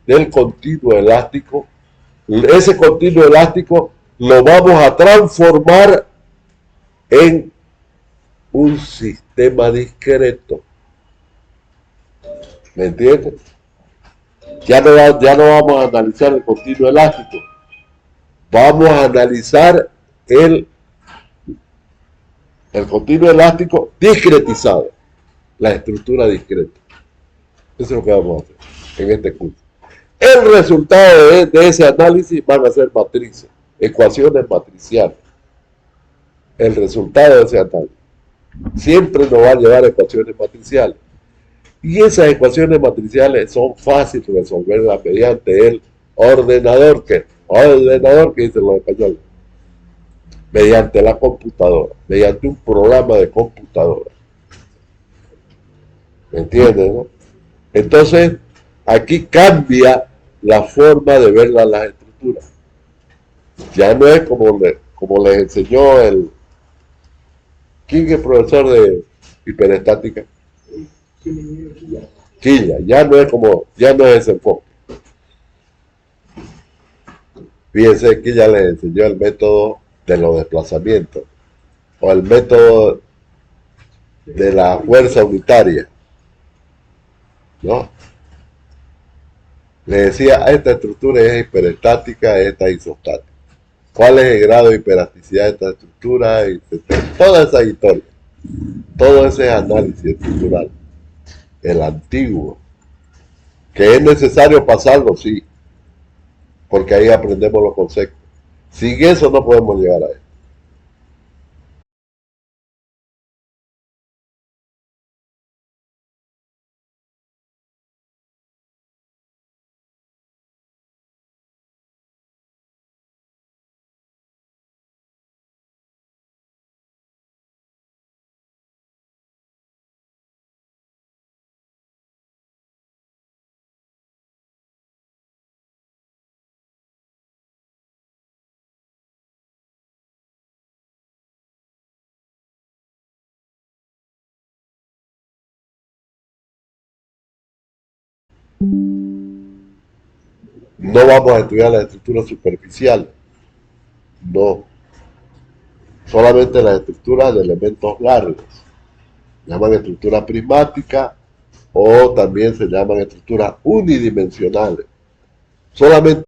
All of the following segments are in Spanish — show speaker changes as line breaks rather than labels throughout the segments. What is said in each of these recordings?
del continuo elástico, ese continuo elástico lo vamos a transformar en un sistema discreto. ¿Me entiendes? Ya no vamos a analizar el continuo elástico, vamos a analizar el continuo elástico discretizado, la estructura discreta. Eso es lo que vamos a hacer en este curso. El resultado de ese análisis van a ser matrices, ecuaciones matriciales. El resultado de ese análisis siempre nos va a llevar a ecuaciones matriciales. Y esas ecuaciones matriciales son fáciles de resolverlas mediante el ordenador que dicen los españoles, mediante la computadora, mediante un programa de computadora. ¿Me entiendes, no? Entonces, aquí cambia la forma de ver las estructuras. Ya no es como les enseñó ¿quién es el profesor de hiperestática? Quilla. Ya no es ese enfoque. Fíjense que ya les enseñó el método de los desplazamientos o el método de la fuerza unitaria, ¿no? Le decía, esta estructura es hiperestática, esta es isostática. ¿Cuál es el grado de hiperelasticidad de esta estructura? Toda esa historia, todo ese análisis estructural, el antiguo, que es necesario pasarlo, sí, porque ahí aprendemos los conceptos. Sin eso no podemos llegar a él. No vamos a estudiar las estructuras superficiales, no, solamente las estructuras de elementos largos. Se llaman estructuras prismáticas o también se llaman estructuras unidimensionales. Solamente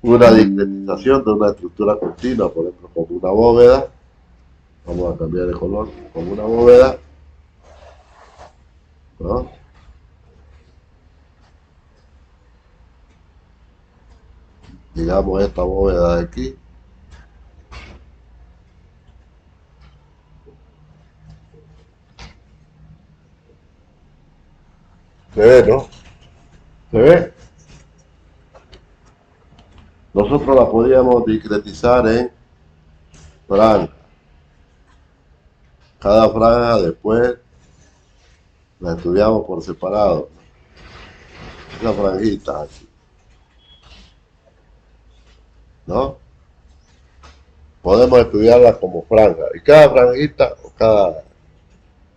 una discretización de una estructura continua, por ejemplo, como una bóveda. Vamos a cambiar de color, como una bóveda, ¿no? Digamos esta bóveda de aquí. Se ve, ¿no? Se ve. Nosotros la podíamos discretizar en franjas. Cada franja después la estudiamos por separado. Esa franjita aquí, ¿no? Podemos estudiarla como franja. Y cada franjita o cada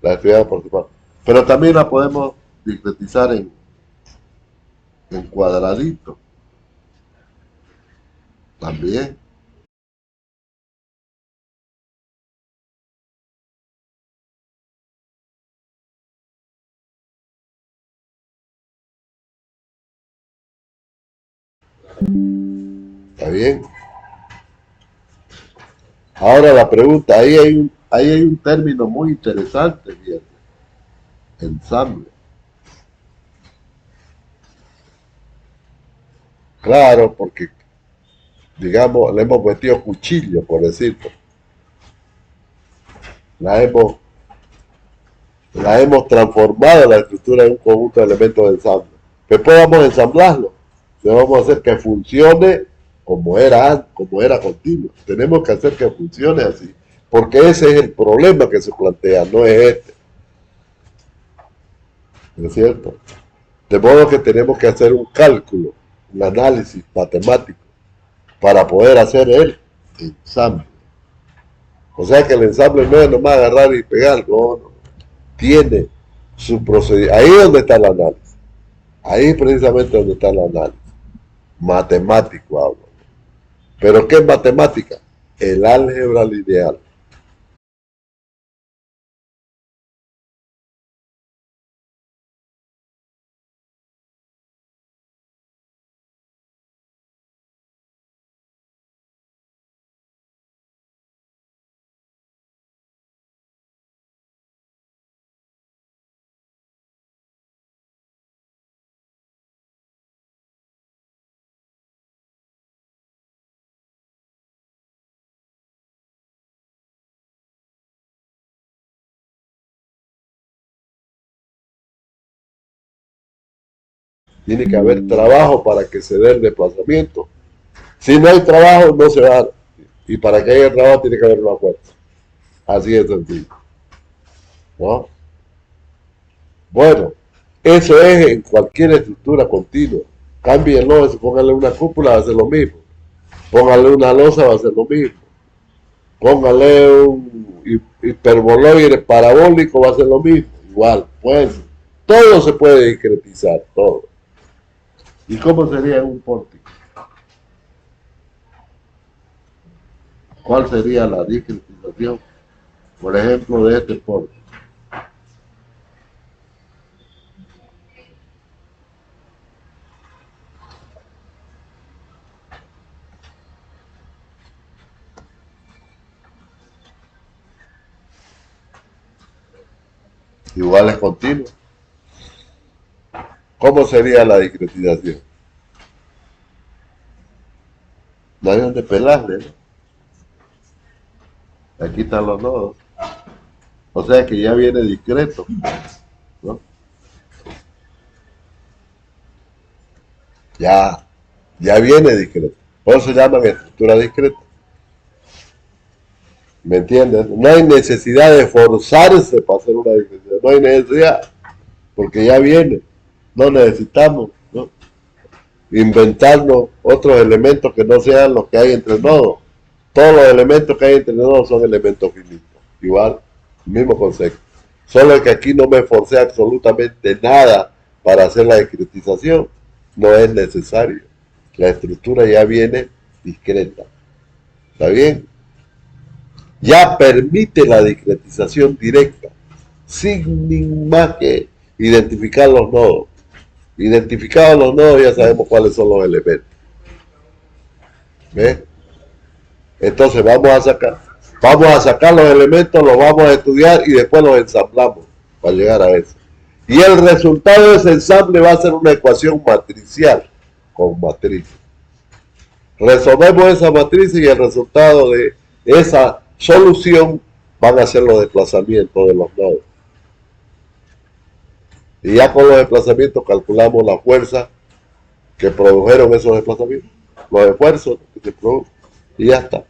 la estudiamos por separado. Pero también la podemos discretizar en cuadraditos. También. ¿Está bien? Ahora la pregunta, ahí hay un término muy interesante, bien, ensamble. Claro, porque, digamos, le hemos metido cuchillo, por decirlo. La hemos, la hemos transformado la estructura en un conjunto de elementos de ensamble. Después vamos a ensamblarlo. Entonces vamos a hacer que funcione como era continuo. Tenemos que hacer que funcione así. Porque ese es el problema que se plantea, no es este. ¿No es cierto? De modo que tenemos que hacer un cálculo, un análisis matemático, para poder hacer el ensamble. O sea que el ensamble no es nomás agarrar y pegar, no, no. Tiene su procedimiento. Ahí es donde está el análisis. Ahí es precisamente donde está el análisis. Matemático hablo. ¿Pero qué es matemática? El álgebra lineal. Tiene que haber trabajo para que se dé el desplazamiento. Si no hay trabajo, no se va. Y para que haya trabajo, tiene que haber una fuerza. Así de sencillo. ¿No? Bueno, eso es en cualquier estructura continua. Cámbienlo, eso, póngale una cúpula, va a ser lo mismo. Póngale una losa, va a ser lo mismo. Póngale un hiperboloide parabólico, va a ser lo mismo. Igual, pues, todo se puede discretizar, todo. ¿Y cómo sería un pórtico? ¿Cuál sería la discretización, por ejemplo, de este pórtico? Igual es continuo. ¿Cómo sería la discretización? No hay donde pelarle, ¿no? Aquí están los nodos. O sea que ya viene discreto, ¿no? Ya, ya viene discreto. Por eso se llaman estructura discreta. ¿Me entiendes? No hay necesidad de forzarse para hacer una discretización. No hay necesidad, porque ya viene. No necesitamos, ¿no? Inventarnos otros elementos que no sean los que hay entre nodos. Todos los elementos que hay entre nodos son elementos finitos. Igual, mismo concepto. Solo que aquí no me forcé absolutamente nada para hacer la discretización. No es necesario. La estructura ya viene discreta. ¿Está bien? Ya permite la discretización directa, sin más que identificar los nodos. Identificados los nodos ya sabemos cuáles son los elementos. ¿Ves? Entonces vamos a sacar los elementos, los vamos a estudiar y después los ensamblamos para llegar a eso. Y el resultado de ese ensamble va a ser una ecuación matricial con matriz. Resolvemos esa matriz y el resultado de esa solución van a ser los desplazamientos de los nodos. Y ya con los desplazamientos calculamos la fuerza que produjeron esos desplazamientos, los esfuerzos que se produjeron, y ya está.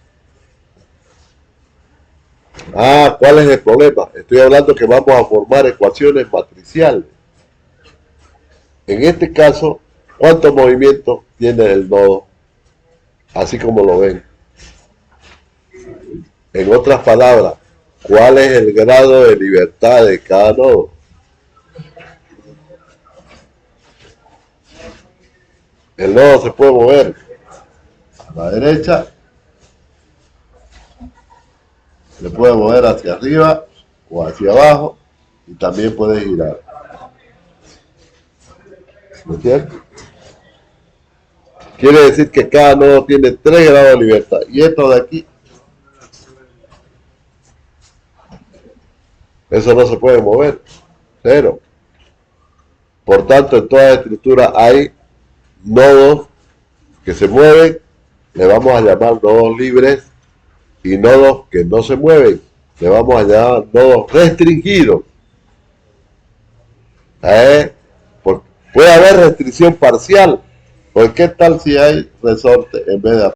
Ah, ¿cuál es el problema? Estoy hablando que vamos a formar ecuaciones matriciales. En este caso, ¿cuántos movimientos tiene el nodo? Así como lo ven. En otras palabras, ¿cuál es el grado de libertad de cada nodo? El nodo se puede mover a la derecha, se puede mover hacia arriba o hacia abajo y también puede girar. ¿Me entiendes? Quiere decir que cada nodo tiene 3 grados de libertad. Y esto de aquí, eso no se puede mover. Cero. Por tanto, en toda estructura hay nodos que se mueven, le vamos a llamar nodos libres, y nodos que no se mueven, le vamos a llamar nodos restringidos. ¿Eh? Puede haber restricción parcial, pues qué tal si hay resorte en vez de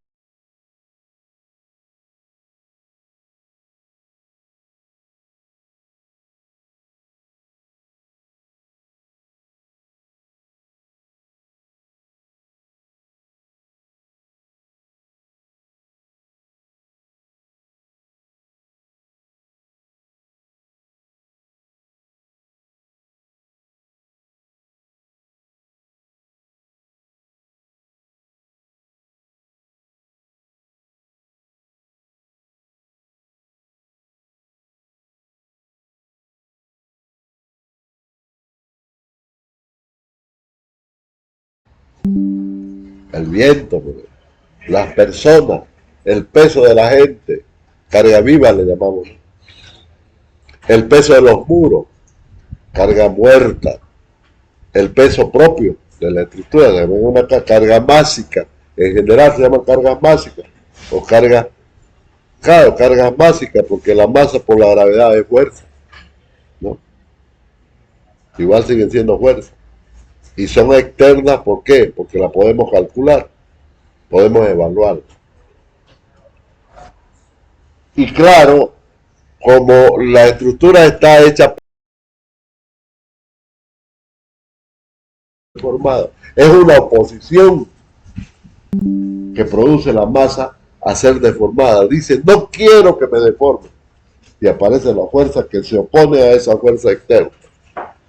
El viento, las personas, el peso de la gente, carga viva le llamamos, ¿no? El peso de los muros, carga muerta, el peso propio de la estructura, se llama una carga másica, en general se llama carga másica, o carga, claro, carga másica, porque la masa por la gravedad es fuerza, ¿no? Igual siguen siendo fuerza. Y son externas, ¿por qué? Porque la podemos calcular, podemos evaluar. Y claro, como la estructura está hecha formada, es una oposición que produce la masa a ser deformada. Dice, no quiero que me deforme. Y aparece la fuerza que se opone a esa fuerza externa.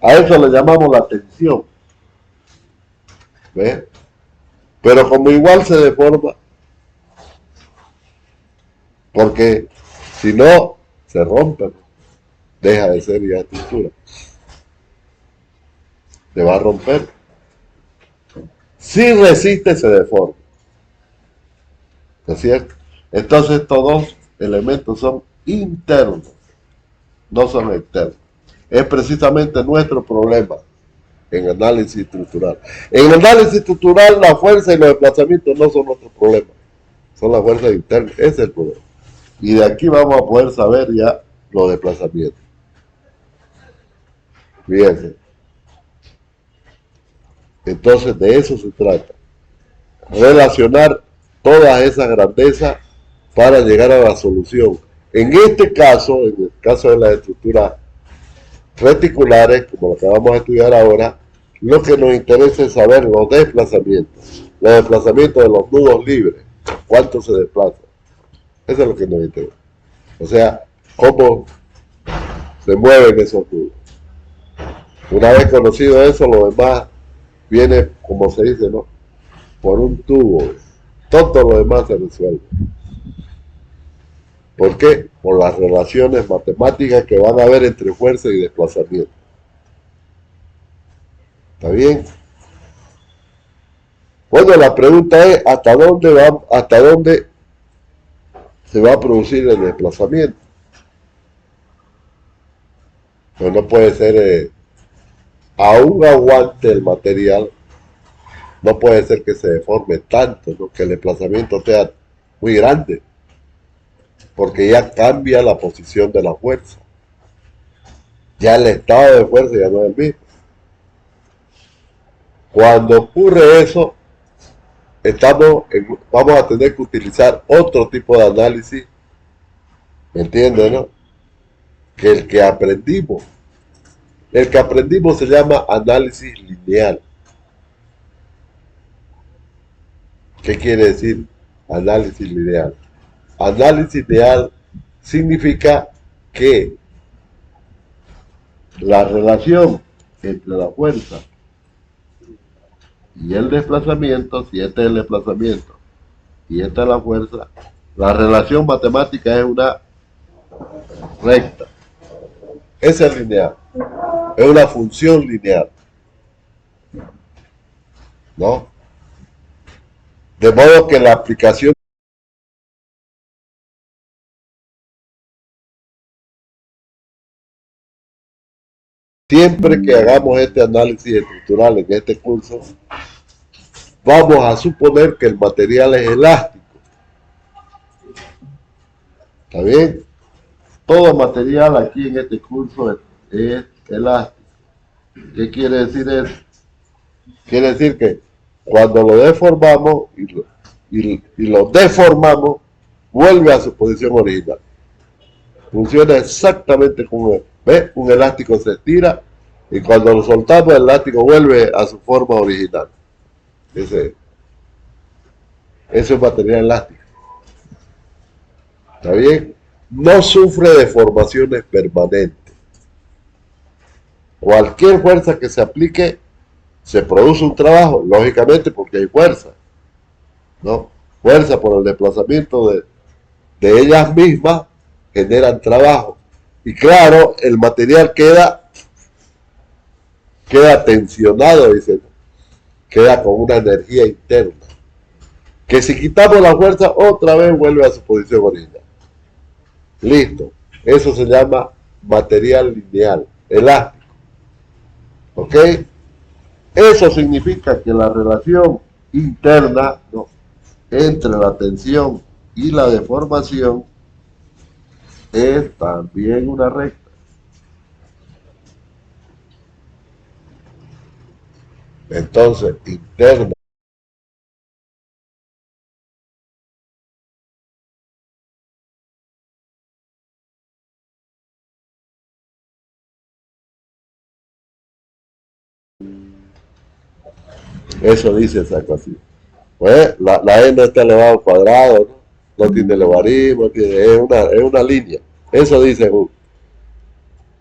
A eso le llamamos la tensión. ¿Ves? Pero como igual se deforma, porque si no, se rompe, deja de ser ya estructura. Se va a romper. Si resiste, se deforma. ¿No es cierto? Entonces estos dos elementos son internos, no son externos. Es precisamente nuestro problema en análisis estructural. En análisis estructural, la fuerza y los desplazamientos no son nuestro problema, son las fuerzas internas. Ese es el problema. Y de aquí vamos a poder saber ya los desplazamientos. Fíjense. Entonces de eso se trata. Relacionar todas esas grandezas para llegar a la solución. En este caso, en el caso de las estructuras reticulares, como lo que vamos a estudiar ahora, lo que nos interesa es saber los desplazamientos de los nudos libres, cuánto se desplaza. Eso es lo que nos interesa. O sea, cómo se mueven esos nudos. Una vez conocido eso, lo demás viene, como se dice, ¿no? Por un tubo. Todo lo demás se resuelve. ¿Por qué? Por las relaciones matemáticas que van a haber entre fuerza y desplazamiento. ¿Está bien? Bueno, la pregunta es, ¿hasta dónde se va a producir el desplazamiento? Pues no puede ser aún aguante el material, no puede ser que se deforme tanto, ¿no? Que el desplazamiento sea muy grande, porque ya cambia la posición de la fuerza. Ya el estado de fuerza ya no es el mismo. Cuando ocurre eso, vamos a tener que utilizar otro tipo de análisis, ¿me entiendes, no? Que el que aprendimos. El que aprendimos se llama análisis lineal. ¿Qué quiere decir análisis lineal? Análisis lineal significa que la relación entre la fuerza y el desplazamiento, si este es el desplazamiento y esta es la fuerza, la relación matemática es una recta. Esa es lineal. Es una función lineal. ¿No? De modo que la aplicación siempre que hagamos este análisis estructural en este curso, vamos a suponer que el material es elástico. ¿Está bien? Todo material aquí en este curso es elástico. ¿Qué quiere decir eso? Quiere decir que cuando lo deformamos y lo deformamos, vuelve a su posición original. Funciona exactamente como es. ¿Ves? Un elástico se estira y cuando lo soltamos el elástico vuelve a su forma original. Ese es material elástico. ¿Está bien? No sufre deformaciones permanentes. Cualquier fuerza que se aplique, se produce un trabajo, lógicamente porque hay fuerza, ¿no? Fuerza por el desplazamiento de ellas mismas generan trabajo. Y claro, el material queda tensionado, dice. queda con una energía interna, que si quitamos la fuerza, otra vez vuelve a su posición original. Listo. Eso se llama material lineal, elástico. ¿Ok? Eso significa que la relación interna, ¿no?, entre la tensión y la deformación es también una recta. Entonces, interna. Eso dice esa ecuación. Pues la n está elevado al cuadrado, ¿no? No tiene logaritmo, es una línea. Eso dice U,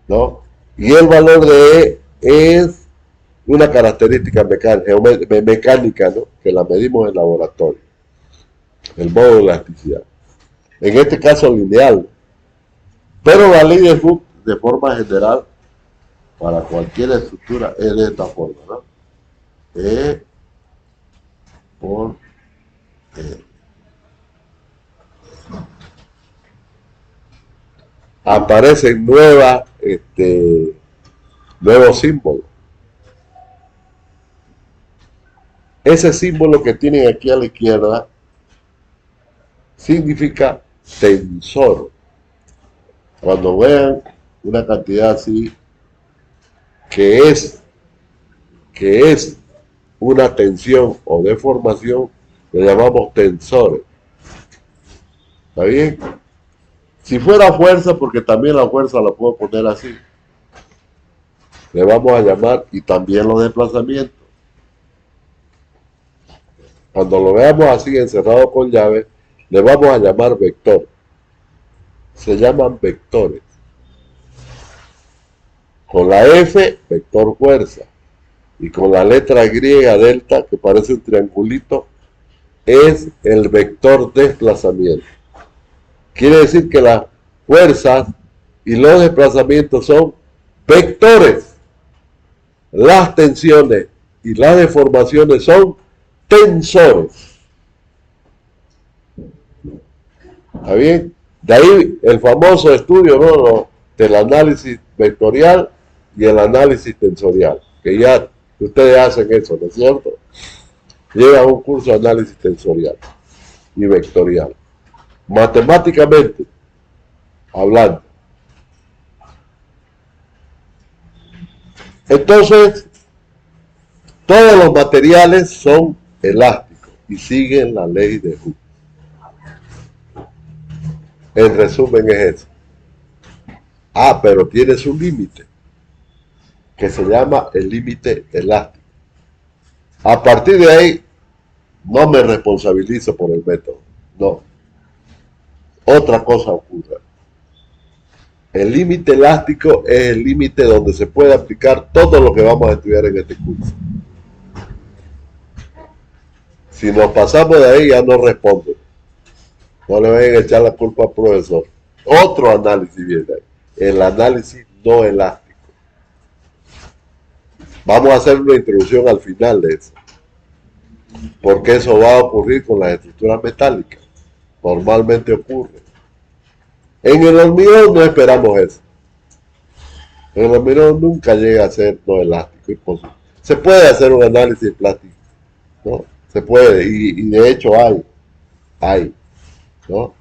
¿no? Y el valor de E es una característica mecánica, ¿no?, que la medimos en laboratorio, el modo de elasticidad. En este caso lineal. Pero la ley de Hooke, de forma general, para cualquier estructura, es de esta forma, ¿no? E por E. Aparecen nuevos símbolos. Ese símbolo que tienen aquí a la izquierda significa tensor. Cuando vean una cantidad así, que es una tensión o deformación, le llamamos tensores. ¿Está bien? Si fuera fuerza, porque también la fuerza la puedo poner así, le vamos a llamar, y también los desplazamientos. Cuando lo veamos así encerrado con llave, le vamos a llamar vector. Se llaman vectores. Con la F, vector fuerza. Y con la letra griega delta, que parece un triangulito, es el vector desplazamiento. Quiere decir que las fuerzas y los desplazamientos son vectores. Las tensiones y las deformaciones son tensores. ¿Está bien? De ahí el famoso estudio, ¿no?, del análisis vectorial y el análisis tensorial, que ya ustedes hacen eso, ¿no es cierto? Llevan un curso de análisis tensorial y vectorial. Matemáticamente hablando. Entonces, todos los materiales son elásticos y siguen la ley de Hooke. En resumen es eso. Pero tiene su límite, que se llama el límite elástico. A partir de ahí, no me responsabilizo por el método. No. Otra cosa ocurre. El límite elástico es el límite donde se puede aplicar todo lo que vamos a estudiar en este curso. Si nos pasamos de ahí, ya no responden. No le vayan a echar la culpa al profesor. Otro análisis viene ahí. El análisis no elástico. Vamos a hacer una introducción al final de eso. Porque eso va a ocurrir con las estructuras metálicas. Normalmente ocurre. En el hormigón no esperamos eso. En el hormigón nunca llega a ser no elástico, imposible. Se puede hacer un análisis plástico, ¿no? Se puede, y de hecho hay, ¿no?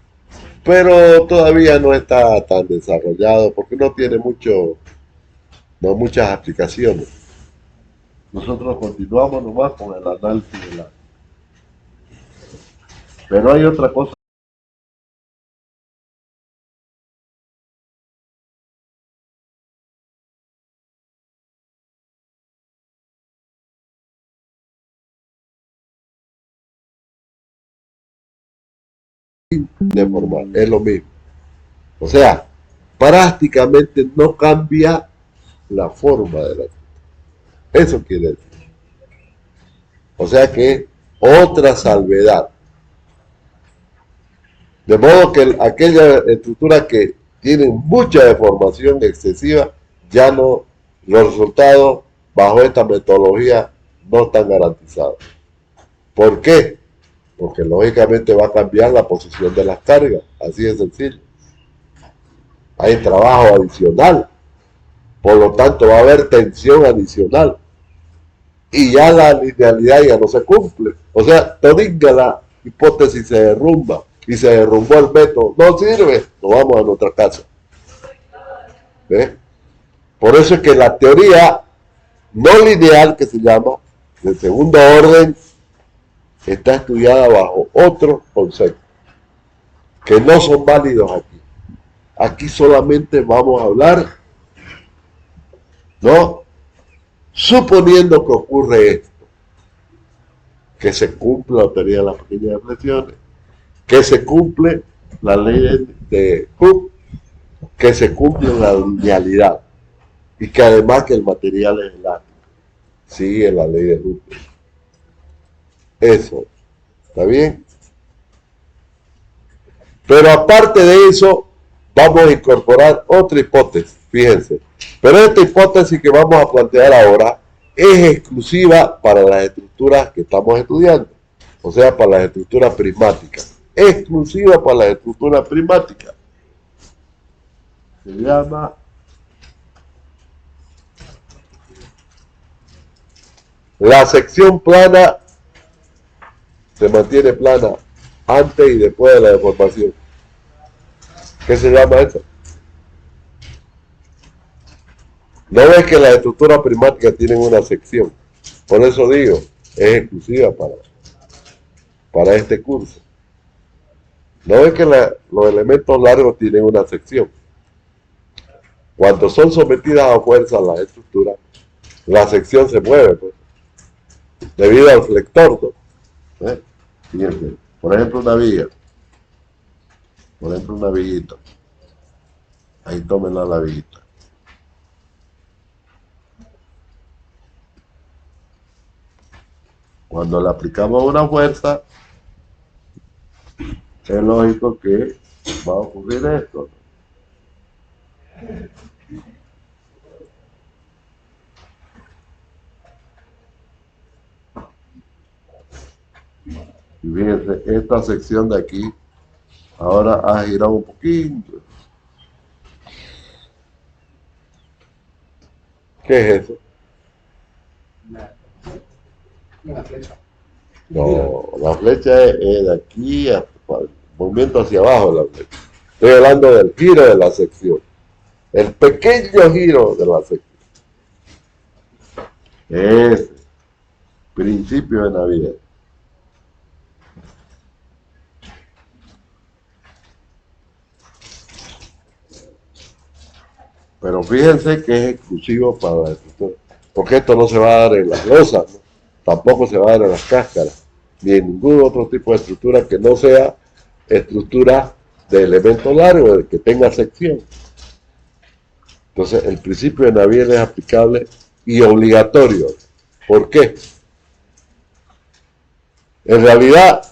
Pero todavía no está tan desarrollado porque no tiene muchas aplicaciones. Nosotros continuamos nomás con el análisis de la... Pero hay otra cosa de formar, es lo mismo. O sea, prácticamente no cambia la forma de la... Eso quiere decir. O sea que otra salvedad. De modo que aquellas estructuras que tienen mucha deformación excesiva, ya no, los resultados bajo esta metodología no están garantizados. ¿Por qué? Porque lógicamente va a cambiar la posición de las cargas, así de sencillo. Hay trabajo adicional, por lo tanto va a haber tensión adicional y ya la linealidad ya no se cumple. O sea, todinga la hipótesis se derrumba y se derrumbó el método. No sirve, nos vamos a nuestra casa. ¿Ve? Por eso es que la teoría no lineal, que se llama, de segundo orden, está estudiada bajo otros conceptos, que no son válidos aquí. Aquí solamente vamos a hablar, ¿no? Suponiendo que ocurre esto, que se cumple la teoría de las pequeñas deflexiones, que se cumple la ley de Hooke, que se cumple la linealidad y que además que el material es elástico. Sigue la ley de Hooke. Eso, ¿está bien? Pero aparte de eso, vamos a incorporar otra hipótesis, fíjense. Pero esta hipótesis que vamos a plantear ahora es exclusiva para las estructuras que estamos estudiando, o sea, para las estructuras prismáticas. Exclusiva para las estructuras prismáticas. Se llama la sección plana, se mantiene plana antes y después de la deformación. ¿Qué se llama eso? No ves que las estructuras prismáticas tienen una sección. Por eso digo, es exclusiva para este curso. No ves que los elementos largos tienen una sección. Cuando son sometidas a fuerza las estructuras, la sección se mueve, pues, debido al flector, ¿no? Fíjense, por ejemplo, una viga. Por ejemplo, una viguita. Ahí tómenla la viguita. Cuando le aplicamos una fuerza, es lógico que va a ocurrir esto. Y fíjense, esta sección de aquí ahora ha girado un poquito. ¿Qué es eso?
Una flecha.
No, la flecha es de aquí hasta el movimiento hacia abajo de la flecha. Estoy hablando del giro de la sección. El pequeño giro de la sección. Ese principio de Navidad. Pero fíjense que es exclusivo para la estructura. Porque esto no se va a dar en las losas, ¿no? Tampoco se va a dar en las cáscaras, ni en ningún otro tipo de estructura que no sea estructura de elemento largo, que tenga sección. Entonces, el principio de Navier es aplicable y obligatorio. ¿Por qué? En realidad,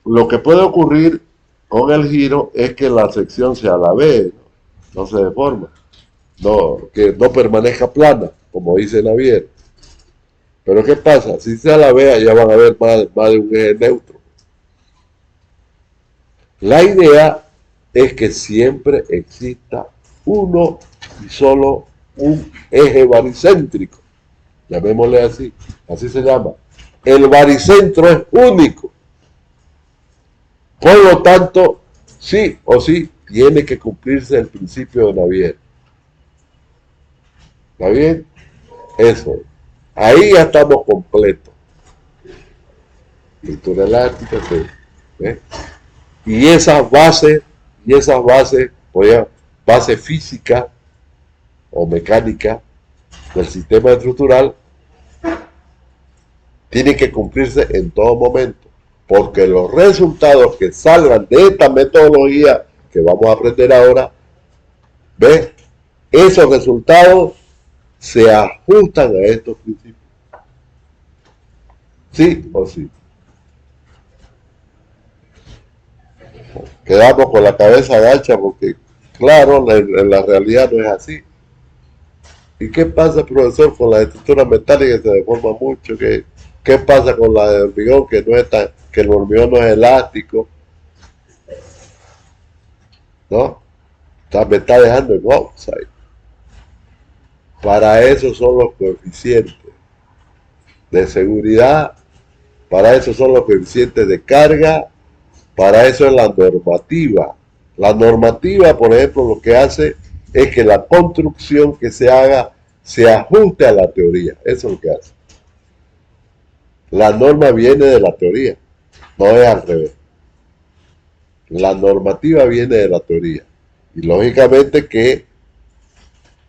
lo que puede ocurrir con el giro es que la sección se alabee, no se deforma, que no permanezca plana, como dice Navier. Pero ¿qué pasa? Si se alabea, ya van a haber más de un eje neutro. La idea es que siempre exista uno y solo un eje baricéntrico. Llamémosle así se llama. El baricentro es único. Por lo tanto, sí o sí, tiene que cumplirse el principio de Navier. ¿Está bien? Eso. Ahí ya estamos completos. Estructura elástica, sí. ¿Ves? Y esas bases, oye, base física o mecánica del sistema estructural, tiene que cumplirse en todo momento, porque los resultados que salgan de esta metodología que vamos a aprender ahora, ¿ves? Esos resultados se ajustan a estos principios. ¿Sí o sí? Quedamos con la cabeza gacha porque, claro, en la realidad no es así. ¿Y qué pasa, profesor, con la estructura metálica que se deforma mucho? ¿Qué pasa con la de hormigón que el hormigón no es elástico? ¿No? Me está dejando en offside. Para eso son los coeficientes de seguridad, para eso son los coeficientes de carga, para eso es la normativa. La normativa, por ejemplo, lo que hace es que la construcción que se haga se ajuste a la teoría. Eso es lo que hace. La norma viene de la teoría, no es al revés. La normativa viene de la teoría. Y lógicamente que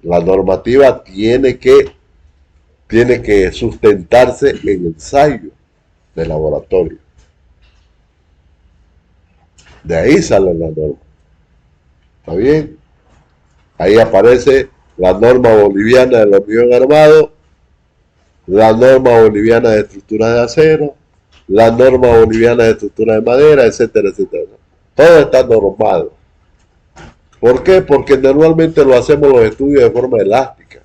la normativa tiene que sustentarse en ensayos de laboratorio. De ahí sale la norma. ¿Está bien? Ahí aparece la norma boliviana del hormigón armado, la norma boliviana de estructura de acero, la norma boliviana de estructura de madera, etcétera, etcétera. Todo está normado. ¿Por qué? Porque normalmente lo hacemos los estudios de forma elástica.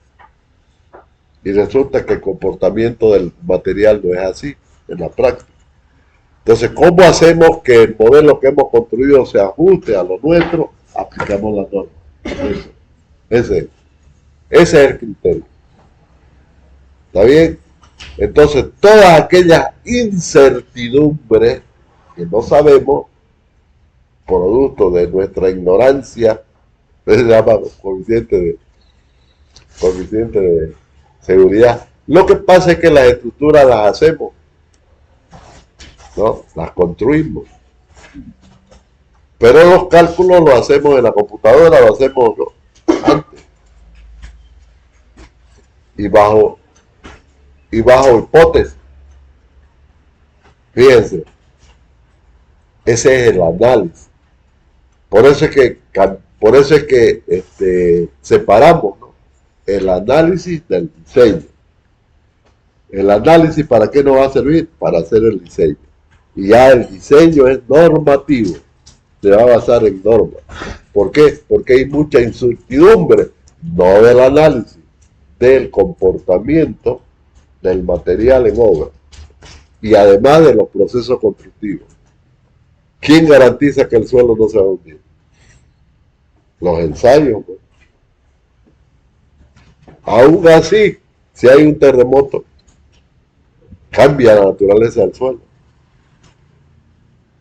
Y resulta que el comportamiento del material no es así en la práctica. Entonces, ¿cómo hacemos que el modelo que hemos construido se ajuste a lo nuestro? Aplicamos la norma. Ese es el criterio. ¿Está bien? Entonces, todas aquellas incertidumbres que no sabemos, producto de nuestra ignorancia, se llama coeficiente de seguridad. Lo que pasa es que las estructuras las hacemos, ¿no? Las construimos. Pero los cálculos los hacemos en la computadora, lo hacemos antes. Y bajo hipótesis. Fíjense, ese es el análisis. Por eso es que separamos, ¿no?, el análisis del diseño. El análisis, ¿para qué nos va a servir? Para hacer el diseño. Y ya el diseño es normativo, se va a basar en normas. ¿Por qué? Porque hay mucha incertidumbre, no del análisis, del comportamiento del material en obra y además de los procesos constructivos. ¿Quién garantiza que el suelo no se va a hundir? Los ensayos, pues. Aún así, si hay un terremoto, cambia la naturaleza del suelo.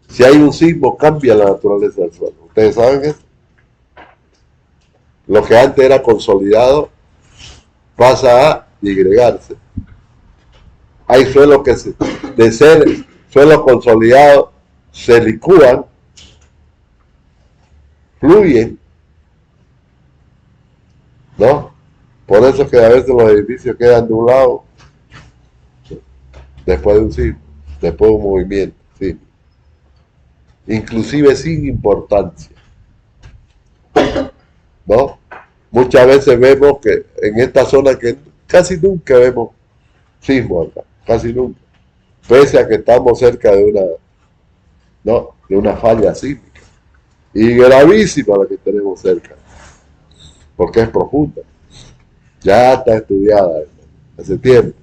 Si hay un sismo, cambia la naturaleza del suelo. ¿Ustedes saben eso? Lo que antes era consolidado pasa a digregarse. Hay suelos que de ser suelos consolidados se licúan, fluyen, ¿no? Por eso es que a veces los edificios quedan de un lado después de un sismo, después de un movimiento, sí. Inclusive sin importancia, ¿no? Muchas veces vemos que en esta zona que casi nunca vemos sismo acá, casi nunca, pese a que estamos cerca de una falla sísmica y gravísima la que tenemos cerca, porque es profunda, ya está estudiada hace tiempo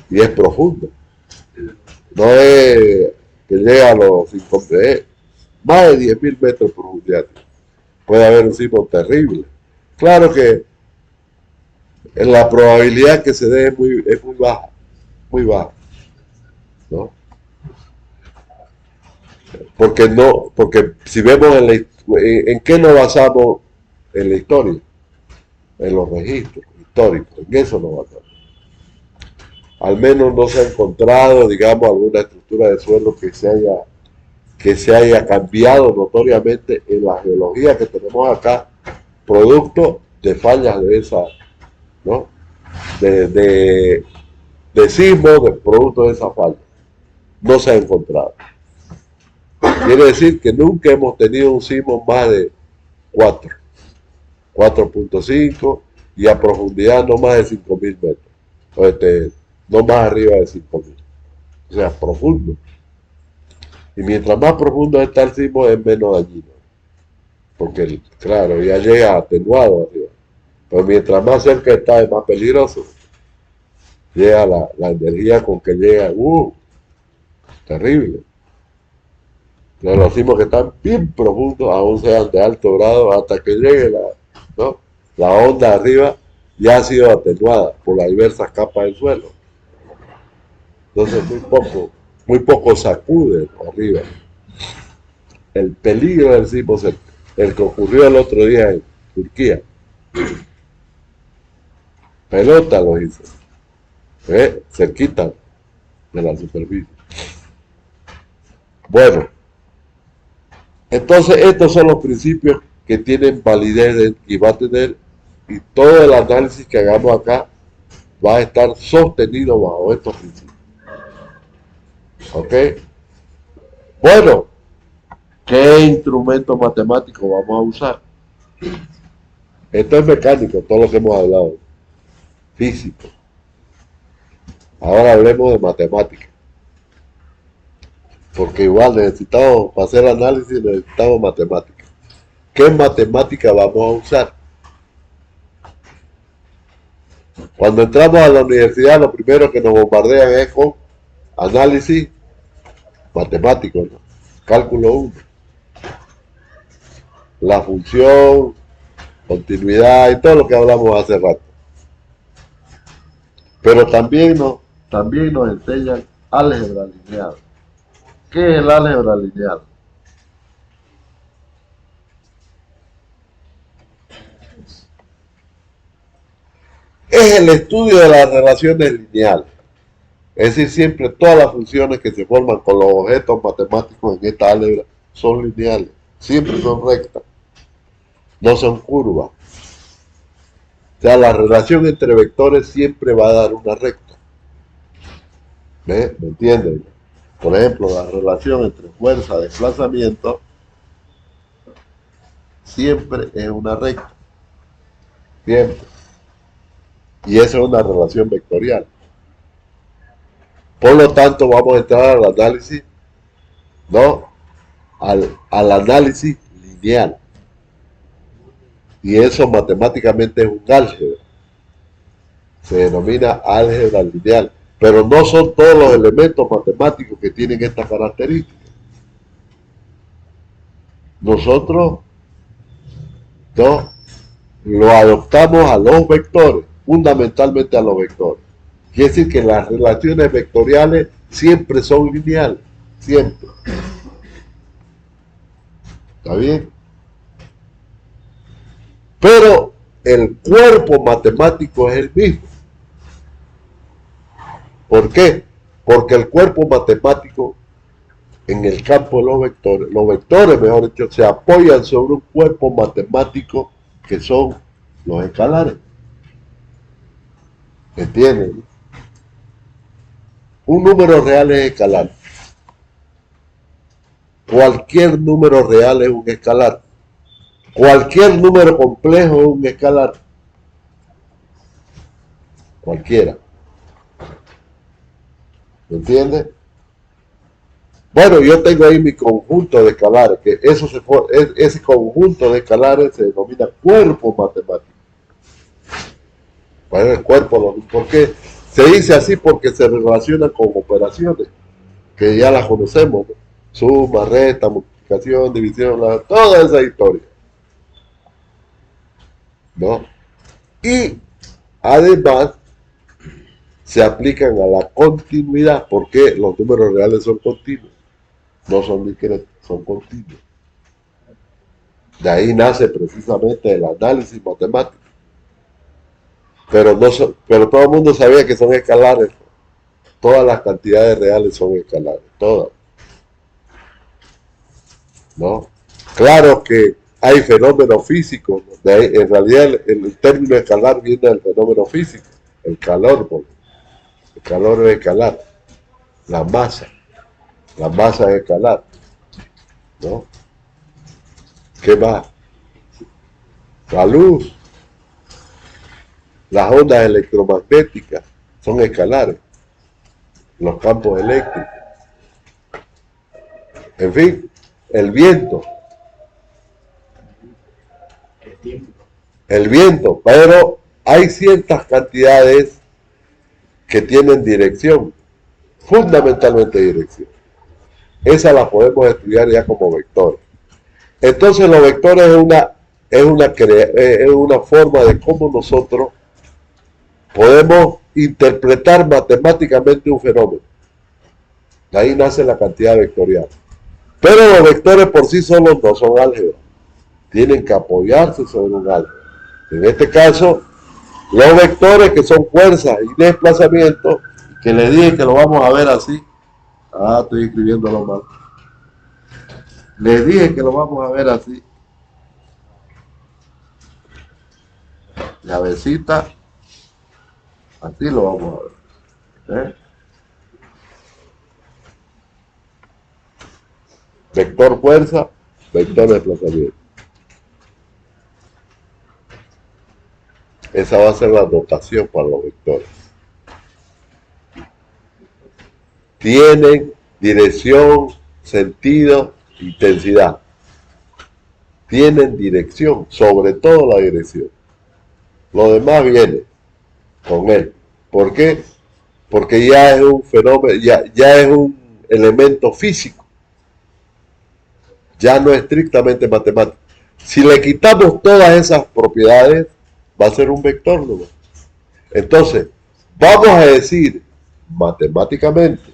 y es profunda, no es que llega a los 5, más de 10.000 metros de profundidad. Puede haber un sismo terrible. Claro que la probabilidad que se dé es muy baja, ¿no? Porque si vemos en qué nos basamos en la historia, en los registros históricos, en eso nos basamos. Al menos no se ha encontrado, digamos, alguna estructura de suelo que se haya cambiado notoriamente en la geología que tenemos acá, producto de fallas de esa, ¿no?, de sismo, de producto de esa falla. No se ha encontrado. Quiere decir que nunca hemos tenido un sismo más de 4.5 y a profundidad no más de 5.000 metros. No más arriba de 5.000. O sea, profundo. Y mientras más profundo está el sismo, es menos dañino. Porque, claro, ya llega atenuado arriba. Pero mientras más cerca está, es más peligroso. Llega la energía con que llega, terrible. Los sismos que están bien profundos, aún sean de alto grado, hasta que llegue ¿no? la onda arriba, ya ha sido atenuada por las diversas capas del suelo. Entonces muy poco sacude arriba. El peligro del sismo es el que ocurrió el otro día en Turquía. Pelota lo hizo, cerquita de la superficie. Bueno, entonces estos son los principios que tienen validez y va a tener, y todo el análisis que hagamos acá va a estar sostenido bajo estos principios. ¿Ok? Bueno, ¿qué instrumento matemático vamos a usar? Esto es mecánico, todo lo que hemos hablado. Físico. Ahora hablemos de matemática. Porque igual necesitamos, para hacer análisis necesitamos matemática. ¿Qué matemática vamos a usar? Cuando entramos a la universidad, lo primero que nos bombardean es con análisis matemático, ¿no? Cálculo 1. La función, continuidad y todo lo que hablamos hace rato. Pero también nos enseñan álgebra lineal. ¿Qué es el álgebra lineal? Es el estudio de las relaciones lineales. Es decir, siempre todas las funciones que se forman con los objetos matemáticos en esta álgebra son lineales. Siempre son rectas. No son curvas. O sea, la relación entre vectores siempre va a dar una recta. ¿Me entienden? Por ejemplo, la relación entre fuerza y desplazamiento siempre es una recta. Siempre. Y esa es una relación vectorial. Por lo tanto, vamos a entrar al análisis, ¿no? Al análisis lineal. Y eso matemáticamente es un álgebra. Se denomina álgebra lineal. Pero no son todos los elementos matemáticos que tienen esta característica. Nosotros ¿no? lo adoptamos a los vectores, fundamentalmente a los vectores. Quiere decir que las relaciones vectoriales siempre son lineales, siempre. ¿Está bien? Pero el cuerpo matemático es el mismo. ¿Por qué? Porque el cuerpo matemático en el campo de los vectores, mejor dicho, se apoyan sobre un cuerpo matemático que son los escalares. ¿Entienden? Un número real es escalar. Cualquier número real es un escalar. Cualquier número complejo es un escalar. Cualquiera. ¿Me entiendes? Bueno, yo tengo ahí mi conjunto de escalares, que ese conjunto de escalares se denomina cuerpo matemático. Bueno, el cuerpo, ¿por qué? Se dice así porque se relaciona con operaciones, que ya las conocemos, ¿no? Suma, resta, multiplicación, división, toda esa historia, ¿no? Y además se aplican a la continuidad, porque los números reales son continuos, no son discretos, son continuos. De ahí nace precisamente el análisis matemático. Pero todo el mundo sabía que son escalares. Todas las cantidades reales son escalares, todas. ¿No? Claro que hay fenómenos físicos, en realidad el término escalar viene del fenómeno físico, el calor, el calor es escalar, la masa es escalar, ¿no? ¿Qué más? La luz, las ondas electromagnéticas son escalares, los campos eléctricos, en fin, el viento.
El tiempo.
el viento, pero hay ciertas cantidades que tienen dirección, fundamentalmente dirección. Esa la podemos estudiar ya como vectores. Entonces los vectores es una forma de cómo nosotros podemos interpretar matemáticamente un fenómeno. De ahí nace la cantidad vectorial. Pero los vectores por sí solos no son álgebra. Tienen que apoyarse sobre un álgebra. En este caso, los vectores que son fuerzas y desplazamientos, que les dije que lo vamos a ver así. Ah, estoy escribiéndolo mal. Les dije que lo vamos a ver así. Llavecita. Así lo vamos a ver. Vector fuerza, vector desplazamiento. Esa va a ser la notación para los vectores. Tienen dirección, sentido, intensidad. Tienen dirección, sobre todo la dirección. Lo demás viene con él. ¿Por qué? Porque ya es un fenómeno, ya es un elemento físico. Ya no es estrictamente matemático. Si le quitamos todas esas propiedades, va a ser un vector nomás. Entonces, vamos a decir matemáticamente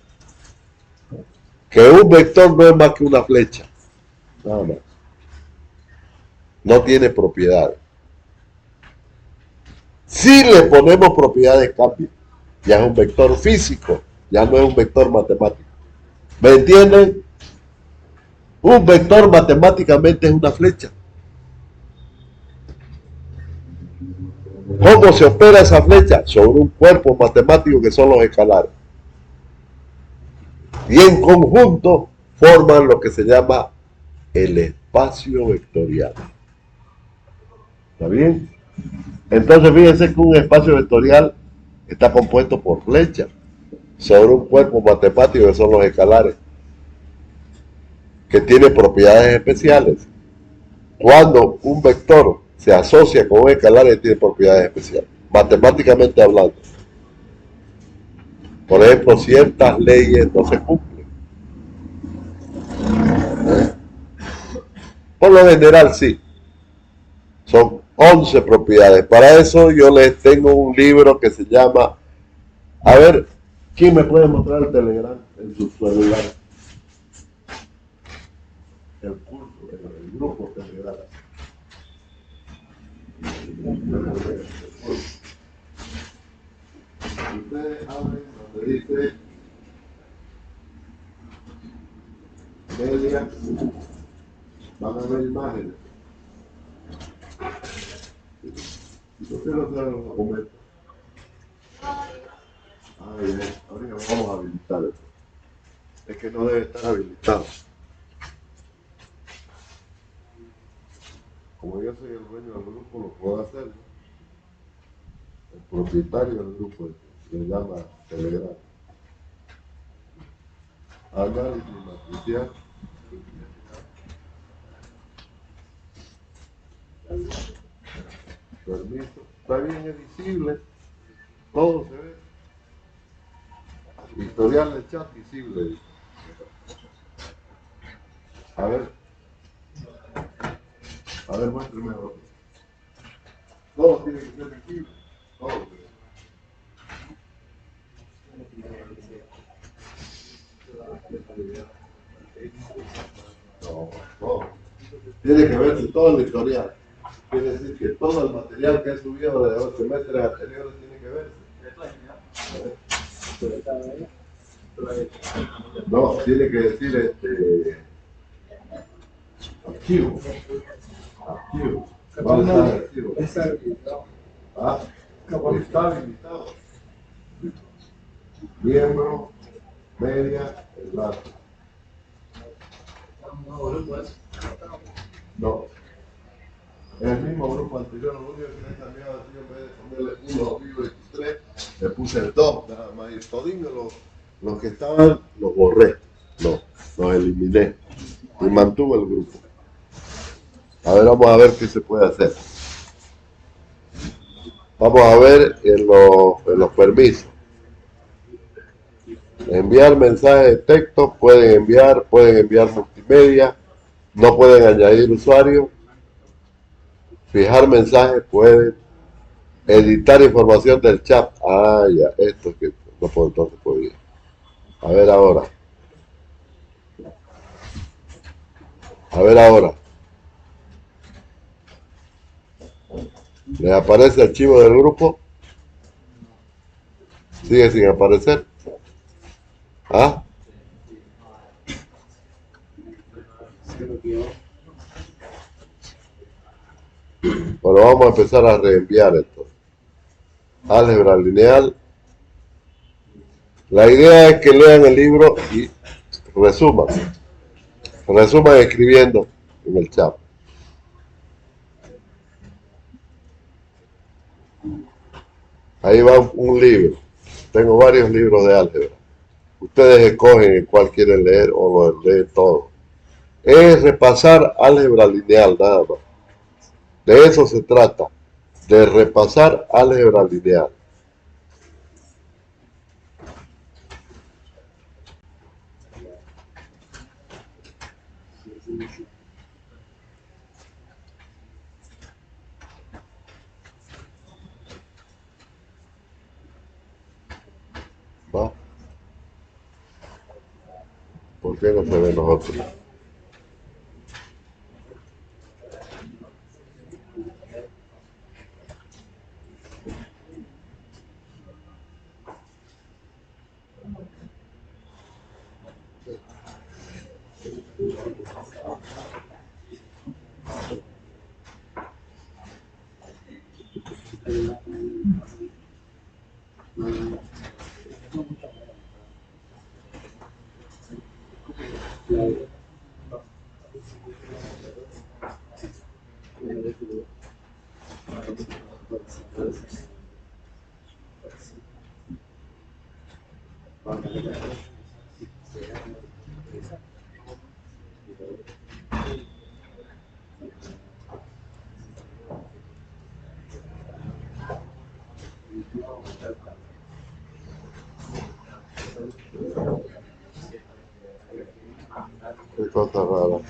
que un vector no es más que una flecha. Nada más. No tiene propiedades. Si le ponemos propiedades, cambia. Ya es un vector físico, ya no es un vector matemático. ¿Me entienden? Un vector matemáticamente es una flecha. ¿Cómo se opera esa flecha? Sobre un cuerpo matemático que son los escalares. Y en conjunto forman lo que se llama el espacio vectorial. ¿Está bien? Entonces fíjense que un espacio vectorial está compuesto por flechas sobre un cuerpo matemático que son los escalares, que tiene propiedades especiales. Cuando un vector se asocia con un escalar, tiene propiedades especiales, matemáticamente hablando. Por ejemplo, ciertas leyes no se cumplen. Por lo general, sí. Son 11 propiedades. Para eso yo les tengo un libro que se llama... A ver, ¿quién me puede mostrar el Telegram en su celular? El curso, el grupo Telegram. Ustedes abren donde dice media, van a ver imágenes. ¿Y por qué no saben los documentos? Ahorita vamos a habilitar eso. Es que no debe estar habilitado. Como yo soy el dueño del grupo, lo puedo hacer, ¿no? El propietario del grupo le llama Telegram. Análisis matricial. Permiso. Está bien, es visible. Todo se ve. Historial de chat visible. A ver, muéstrame otro. Todo tiene que ser visible. Todo se ve. No, todo. Tiene que verse todo el historial. Quiere decir que todo el material que he subido de los semestres anteriores tiene que verse. No, tiene que decir archivo. Archivo. ¿Cuál está el archivo? Está habilitado. Ah, está habilitado. Miembro, media, enlace. No. En el mismo grupo anterior, lo único que he cambiado así, en vez de ponerle 1, 2, 23, le puse el 2, nada más. Y todinho los que estaban, los borré. No, los eliminé. Y mantuve el grupo. A ver, vamos a ver qué se puede hacer. Vamos a ver en los permisos. Enviar mensajes de texto, pueden enviar multimedia, no pueden añadir usuarios, fijar mensajes, pueden editar información del chat. Ah, ya, esto es que no puedo, entonces podía. A ver ahora. A ver ahora. ¿Les aparece el archivo del grupo? Sigue sin aparecer. ¿Ah? Bueno, vamos a empezar a reenviar esto. Álgebra lineal. La idea es que lean el libro y resuman. Resuman escribiendo en el chat. Ahí va un libro. Tengo varios libros de álgebra. Ustedes escogen el cual quieren leer o lo leen todo. Es repasar álgebra lineal nada más. De eso se trata. De repasar álgebra lineal. ¿Va? ¿Por qué no se ven los otros? Qué cosa rara.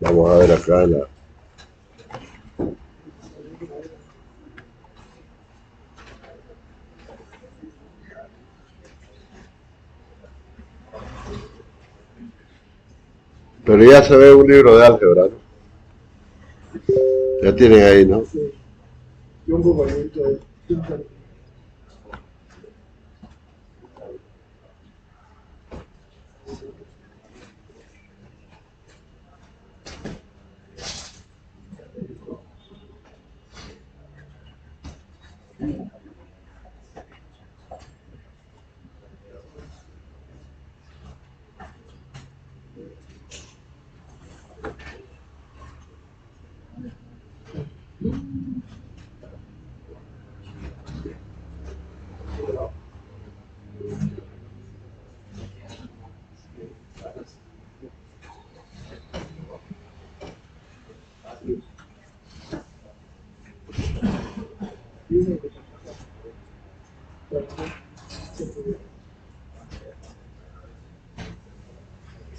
Vamos a ver acá la... Pero ya se ve un libro de álgebra, ¿no? Ya tienen ahí, ¿no?
Y un compañerito de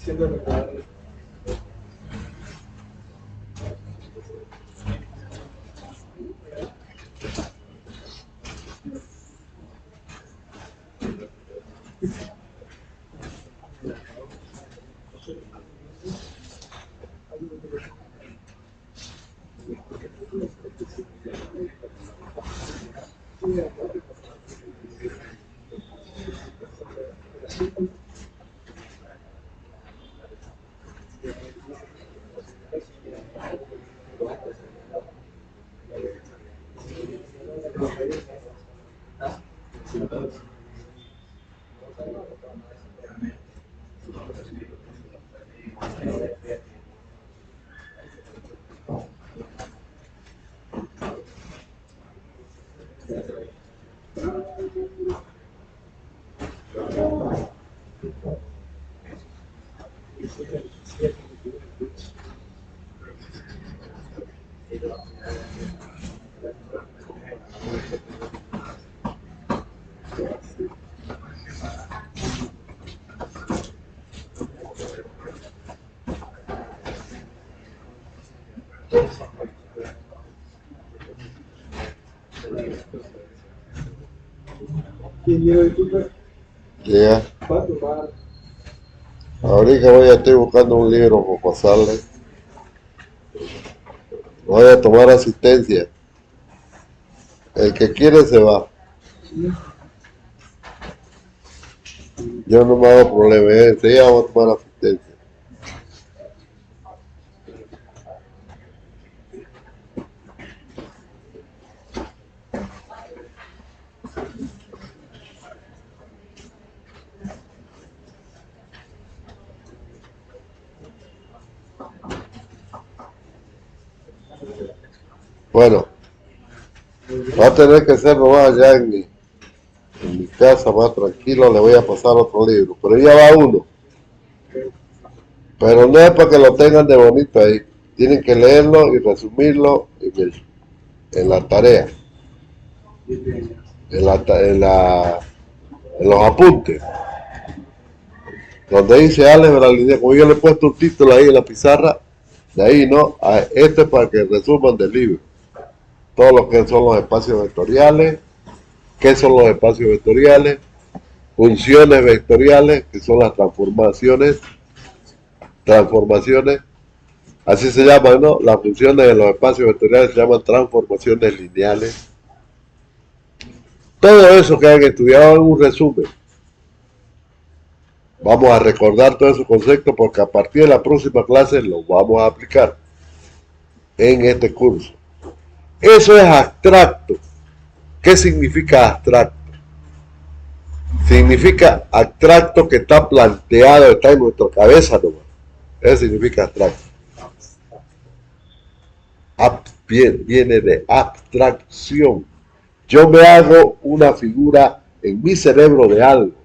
siendo recordar. ¿Quién lleva YouTube?
Ya.
¿Cuánto va?
Ahorita estoy buscando un libro para pasarle. Voy a tomar asistencia. El que quiere se va. Yo no me hago problema, enseguida vamos a tomar asistencia. Bueno, va a tener que ser nomás allá en mi casa, más tranquilo, le voy a pasar otro libro. Pero ya va uno. Pero no es para que lo tengan de bonito ahí. Tienen que leerlo y resumirlo en la tarea, en los apuntes. Donde dice Alex de la línea, como yo le he puesto un título ahí en la pizarra, de ahí no, este es para que resuman del libro. Todo lo que son los espacios vectoriales, qué son los espacios vectoriales, funciones vectoriales, que son las transformaciones, así se llaman, ¿no? Las funciones de los espacios vectoriales se llaman transformaciones lineales. Todo eso que han estudiado en un resumen. Vamos a recordar todos esos conceptos porque a partir de la próxima clase los vamos a aplicar en este curso. Eso es abstracto. ¿Qué significa abstracto? Significa abstracto que está planteado, está en nuestra cabeza nomás. Eso significa abstracto. Viene de abstracción. Yo me hago una figura en mi cerebro de algo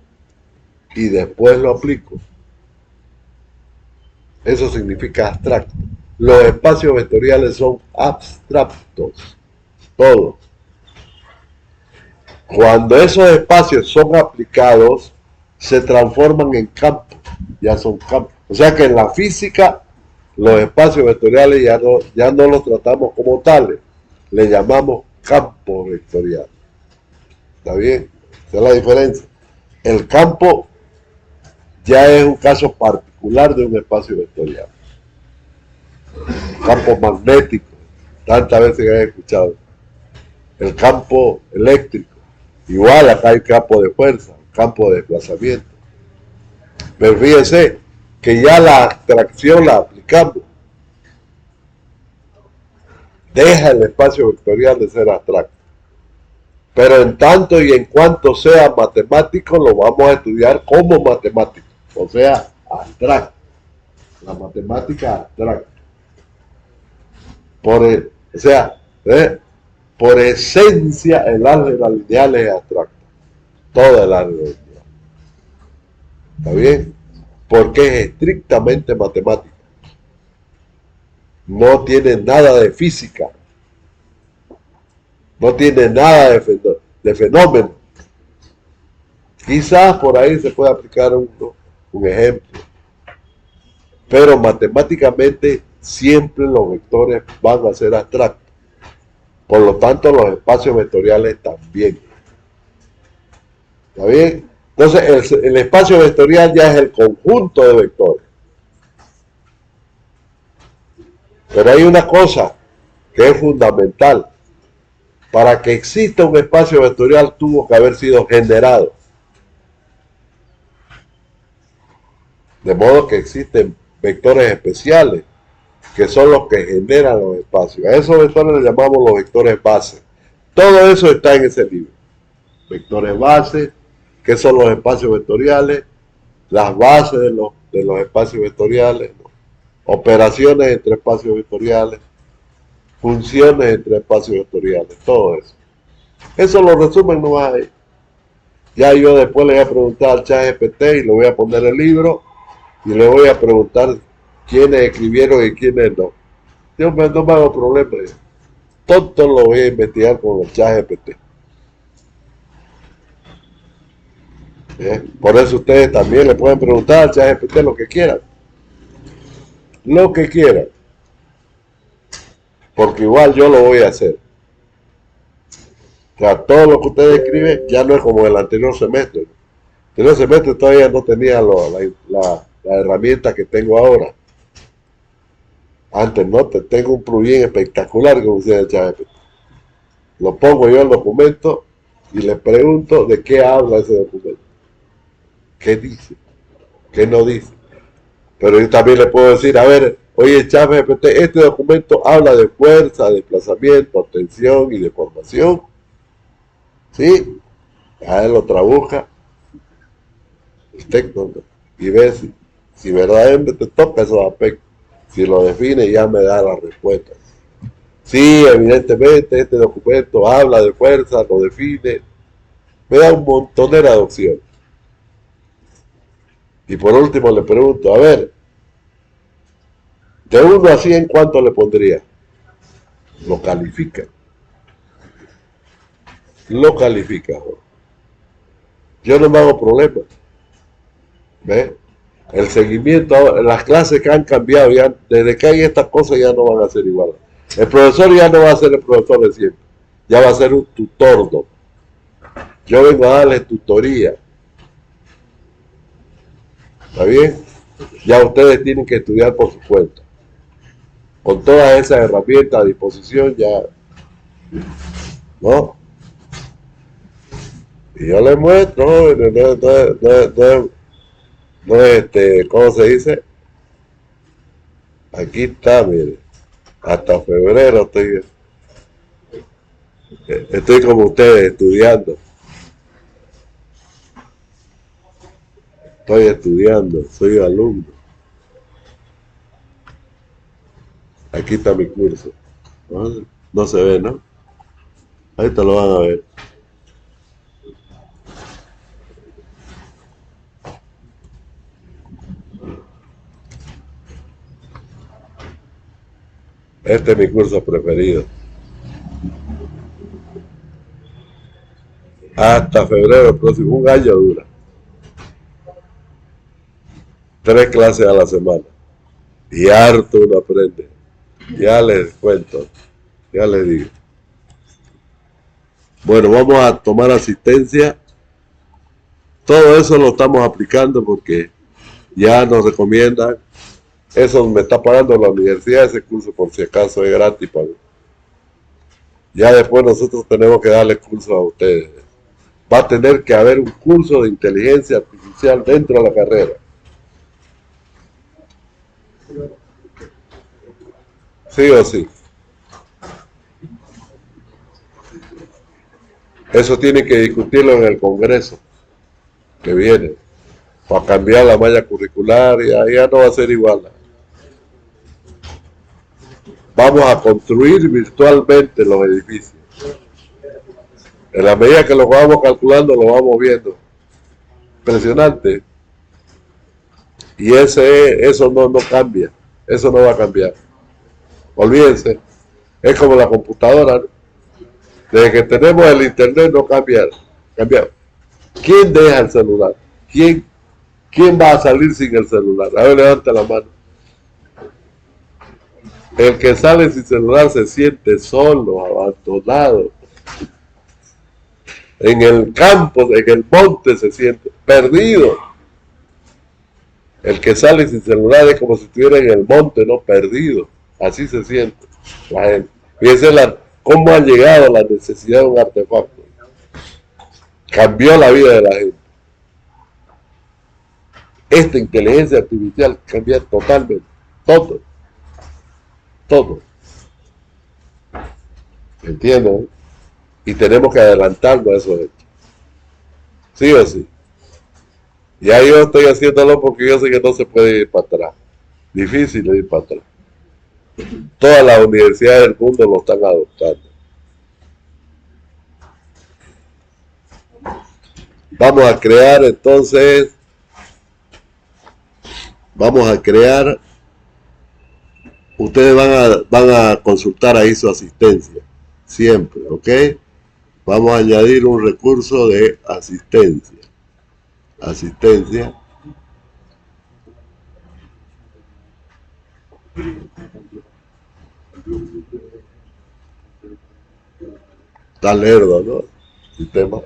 y después lo aplico. Eso significa abstracto. Los espacios vectoriales son abstractos. Todos. Cuando esos espacios son aplicados, se transforman en campos. Ya son campos. O sea que en la física, los espacios vectoriales ya no los tratamos como tales. Le llamamos campos vectoriales. ¿Está bien? Esa es la diferencia. El campo ya es un caso particular de un espacio vectorial. Campo magnético, tantas veces que he escuchado. El campo eléctrico, igual acá hay campo de fuerza, campo de desplazamiento. Pero fíjense que ya la abstracción la aplicamos. Deja el espacio vectorial de ser abstracto. Pero en tanto y en cuanto sea matemático, lo vamos a estudiar como matemático, o sea, abstracto. La matemática abstracta. Por esencia, el álgebra lineal es abstracto. Toda el álgebra lineal. ¿Está bien? Porque es estrictamente matemática. No tiene nada de física. No tiene nada de fenómeno. Quizás por ahí se puede aplicar un ejemplo. Pero matemáticamente siempre los vectores van a ser abstractos. Por lo tanto, los espacios vectoriales también. ¿Está bien? Entonces, el espacio vectorial ya es el conjunto de vectores. Pero hay una cosa que es fundamental. Para que exista un espacio vectorial tuvo que haber sido generado. De modo que existen vectores especiales, que son los que generan los espacios. A esos vectores les llamamos los vectores base. Todo eso está en ese libro. Vectores base, que son los espacios vectoriales, las bases de los espacios vectoriales, ¿no? Operaciones entre espacios vectoriales, funciones entre espacios vectoriales, todo eso. Eso lo resumen nomás ahí. Ya yo después le voy a preguntar al ChatGPT y le voy a poner el libro y le voy a preguntar quiénes escribieron y quiénes no. Yo no me hago problema. Todo lo voy a investigar con el ChatGPT. Por eso ustedes también le pueden preguntar al ChatGPT lo que quieran. Lo que quieran. Porque igual yo lo voy a hacer. O sea, todo lo que ustedes escriben ya no es como el anterior semestre. El anterior semestre todavía no tenía la herramienta que tengo ahora. Antes no, tengo un plugin espectacular que usa el ChatGPT. Lo pongo yo en el documento y le pregunto de qué habla ese documento. ¿Qué dice? ¿Qué no dice? Pero yo también le puedo decir, a ver, oye ChatGPT, este documento habla de fuerza, desplazamiento, tensión y deformación. ¿Sí? A él lo trabuja el texto, ¿no? Y ve si verdaderamente toca esos aspectos. Si lo define, ya me da la respuesta. Sí, evidentemente este documento habla de fuerza, lo define, me da un montón de opciones. Y por último le pregunto, a ver, de 1 a 100, ¿cuánto le pondría? Lo califica. Lo califica. Yo no me hago problema. ¿Ves? El seguimiento, las clases que han cambiado, ya, desde que hay estas cosas ya no van a ser iguales. El profesor ya no va a ser el profesor de siempre, ya va a ser un tutor, ¿no? Yo vengo a darle tutoría. ¿Está bien? Ya ustedes tienen que estudiar por su cuenta. Con todas esas herramientas a disposición ya, ¿no? Y yo les muestro, ¿cómo se dice? Aquí está, mire. Hasta febrero estoy como ustedes estudiando. Estoy estudiando, soy alumno. Aquí está mi curso. No se ve, ¿no? Ahorita lo van a ver. Este es mi curso preferido. Hasta febrero próximo, un año dura. 3 clases a la semana. Y harto uno aprende. Ya les cuento, ya les digo. Bueno, vamos a tomar asistencia. Todo eso lo estamos aplicando porque ya nos recomiendan. Eso me está pagando la universidad, ese curso por si acaso es gratis para mí. Ya después nosotros tenemos que darle curso a ustedes. Va a tener que haber un curso de inteligencia artificial dentro de la carrera. Sí o sí. Eso tiene que discutirlo en el Congreso que viene. Para cambiar la malla curricular, ya no va a ser igual. Vamos a construir virtualmente los edificios. En la medida que lo vamos calculando, lo vamos viendo. Impresionante. Y eso no cambia. Eso no va a cambiar. Olvídense. Es como la computadora, ¿no? Desde que tenemos el internet no cambia. ¿Quién deja el celular? ¿Quién va a salir sin el celular? A ver, levanta la mano. El que sale sin celular se siente solo, abandonado. En el campo, en el monte se siente perdido. El que sale sin celular es como si estuviera en el monte, no perdido. Así se siente la gente. Fíjense cómo ha llegado la necesidad de un artefacto. Cambió la vida de la gente. esta inteligencia artificial cambia totalmente, todo, todo, ¿entiendes? Y tenemos que adelantarnos a esos hechos, sí o sí. Ya yo estoy haciéndolo porque yo sé que no se puede ir para atrás, difícil de ir para atrás. Todas las universidades del mundo lo están adoptando. Vamos a crear entonces, vamos a crear, ustedes van a consultar ahí su asistencia, siempre, ¿ok? Vamos a añadir un recurso de asistencia. Asistencia. Está lerdo, ¿no? Sistema.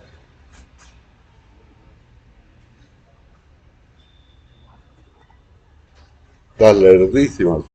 Está lerdísimo.